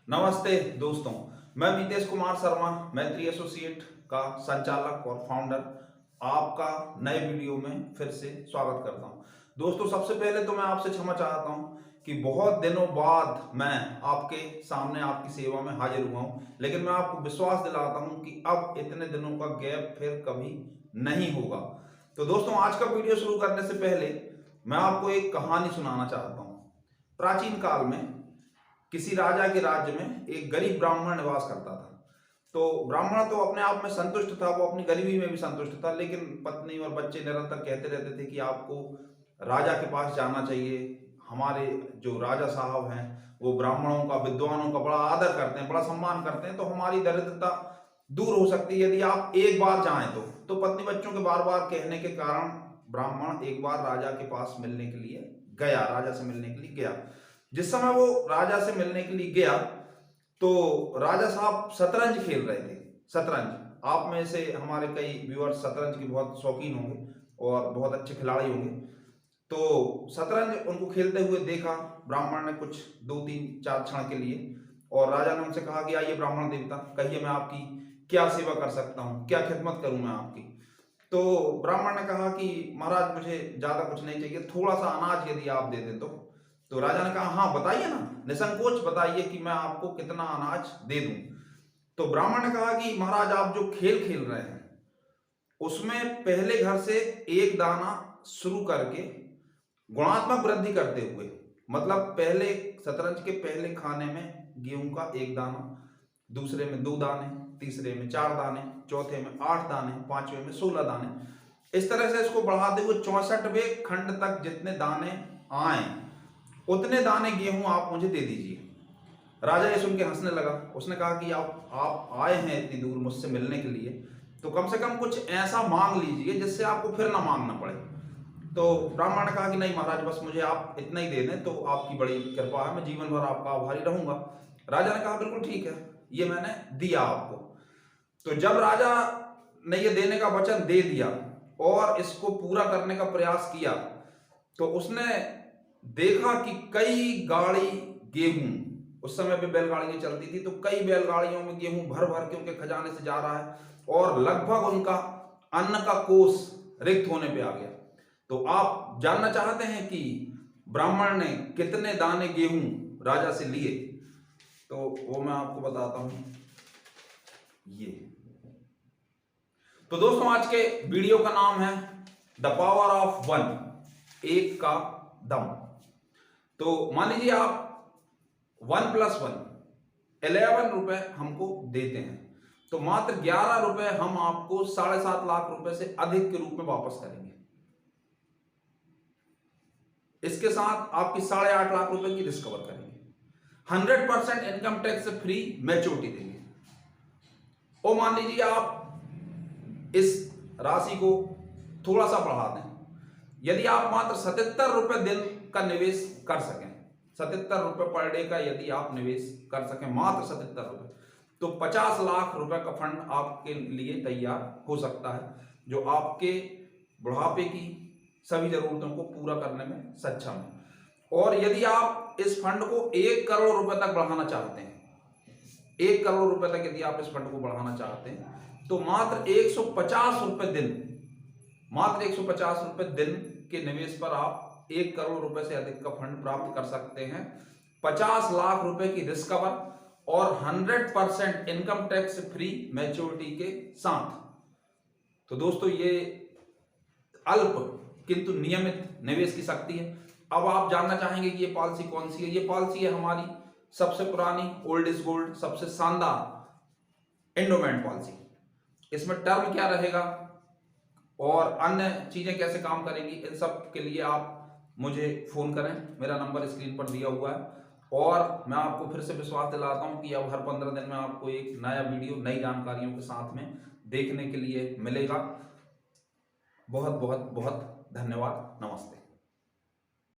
नमस्ते दोस्तों, मैं नीतेश कुमार शर्मा, मैत्री एसोसिएट का संचालक और फाउंडर आपका नए वीडियो में फिर से स्वागत करता हूं। दोस्तों, सबसे पहले तो मैं आपसे क्षमा चाहता हूं कि बहुत दिनों बाद मैं आपके सामने आपकी सेवा में हाजिर हुआ हूं, लेकिन मैं आपको विश्वास दिलाता हूं कि अब इतने दिनों का गैप फिर कभी नहीं होगा। तो दोस्तों, आज का वीडियो शुरू करने से पहले मैं आपको एक कहानी सुनाना चाहता हूं। प्राचीन काल में किसी राजा के राज्य में एक गरीब ब्राह्मण निवास करता था। तो ब्राह्मण तो अपने आप में संतुष्ट था, वो अपनी गरीबी में भी संतुष्ट था, लेकिन पत्नी और बच्चे निरंतर कहते रहते थे कि आपको राजा के पास जाना चाहिए। हमारे जो राजा साहब हैं वो ब्राह्मणों का, विद्वानों का बड़ा आदर करते हैं, बड़ा सम्मान करते हैं, तो हमारी दरिद्रता दूर हो सकती है यदि आप एक बार जाएं तो पत्नी बच्चों के बार बार कहने के कारण ब्राह्मण एक बार राजा के पास मिलने के लिए गया, राजा से मिलने के लिए गया। जिस समय वो राजा से मिलने के लिए गया तो राजा साहब शतरंज खेल रहे थे। शतरंज, आप में से हमारे कई व्यूअर्स शतरंज के बहुत शौकीन होंगे और बहुत अच्छे खिलाड़ी होंगे। तो शतरंज उनको खेलते हुए देखा ब्राह्मण ने कुछ 2-3-4 क्षण के लिए, और राजा ने उनसे कहा कि आइए ब्राह्मण देवता, कहिए मैं आपकी क्या सेवा कर सकता हूँ, क्या खिदमत करूँ मैं आपकी। तो ब्राह्मण ने कहा कि महाराज, मुझे ज्यादा कुछ नहीं चाहिए, थोड़ा सा अनाज यदि आप दे दें तो राजा ने कहा हाँ बताइए ना, निसंकोच बताइए कि मैं आपको कितना अनाज दे दूं। तो ब्राह्मण ने कहा कि महाराज, आप जो खेल खेल रहे हैं उसमें पहले घर से एक दाना शुरू करके गुणात्मक वृद्धि करते हुए, मतलब पहले शतरंज के पहले खाने में गेहूं का एक दाना, दूसरे में 2 दाने, तीसरे में 4 दाने, चौथे में 8 दाने, पांचवें में 16 दाने, इस तरह से इसको बढ़ाते हुए 64वें खंड तक जितने दाने आए उतने दाने गेहूं आप मुझे दे दीजिए। राजा ये सुन के हंसने लगा। उसने कहा कि आप आए हैं इतनी दूर मुझसे मिलने के लिए, तो कम से कम कुछ ऐसा मांग लीजिए जिससे आपको फिर ना मांगना पड़े। तो ब्राह्मण ने कहा कि नहीं महाराज, बस मुझे आप इतना ही दे दें तो आपकी बड़ी कृपा है, मैं जीवन भर आपका आभारी रहूंगा। राजा ने कहा बिल्कुल ठीक है, ये मैंने दिया आपको। तो जब राजा ने ये देने का वचन दे दिया और इसको पूरा करने का प्रयास किया तो उसने देखा कि कई गाड़ी गेहूं, उस समय पे बैलगाड़ी नहीं चलती थी, तो कई बैलगाड़ियों में गेहूं भर भर के उनके खजाने से जा रहा है और लगभग उनका अन्न का कोष रिक्त होने पे आ गया। तो आप जानना चाहते हैं कि ब्राह्मण ने कितने दाने गेहूं राजा से लिए? तो वो मैं आपको बताता हूं। ये तो दोस्तों, आज के वीडियो का नाम है द पावर ऑफ वन, एक का दम। तो मान लीजिए आप 1+1 11 रुपए हमको देते हैं, तो मात्र 11 रुपए हम आपको 7.5 लाख रुपए से अधिक के रूप में वापस करेंगे। इसके साथ आपकी 8.5 लाख रुपए की रिस्क कवर करेंगे, 100% इनकम टैक्स से फ्री मैच्योरिटी देंगे। और मान लीजिए आप इस राशि को थोड़ा सा बढ़ा दें, यदि आप मात्र 77 रुपए दिन का निवेश कर सकें, 77 रुपए पर डे का यदि आप निवेश कर सकें, मात्र 77 रुपए, तो 50 लाख रुपए का फंड आपके लिए तैयार हो सकता है, जो आपके बुढ़ापे की सभी जरूरतों को पूरा करने में सक्षम है। और यदि आप इस फंड को 1 करोड़ रुपए तक बढ़ाना चाहते हैं, 1 करोड़ रुपए तक यदि आप इस फंड को बढ़ाना चाहते हैं, तो मात्र 150 रुपए दिन, मात्र 150 रुपए दिन के निवेश पर आप 1 करोड़ रुपए से अधिक का फंड प्राप्त कर सकते हैं, 50 लाख रुपए की रिस्क कवर और 100% इनकम टैक्स फ्री मैच्योरिटी के साथ। तो दोस्तों, ये अल्प किंतु नियमित निवेश की शक्ति है। अब आप जानना चाहेंगे कि ये पॉलिसी कौन सी है? ये पॉलिसी है हमारी सबसे पुरानी, ओल्ड इज गोल्ड, सबसे शानदार एंडोमेंट पॉलिसी। इसमें टर्म क्या रहेगा और अन्य चीजें कैसे काम करेंगी, इन सब के लिए आप मुझे फोन करें, मेरा नंबर स्क्रीन पर दिया हुआ है। और मैं आपको फिर से विश्वास दिलाता हूं कि अब हर 15 दिन में आपको एक नया वीडियो नई जानकारियों के साथ में देखने के लिए मिलेगा। बहुत बहुत बहुत धन्यवाद। नमस्ते।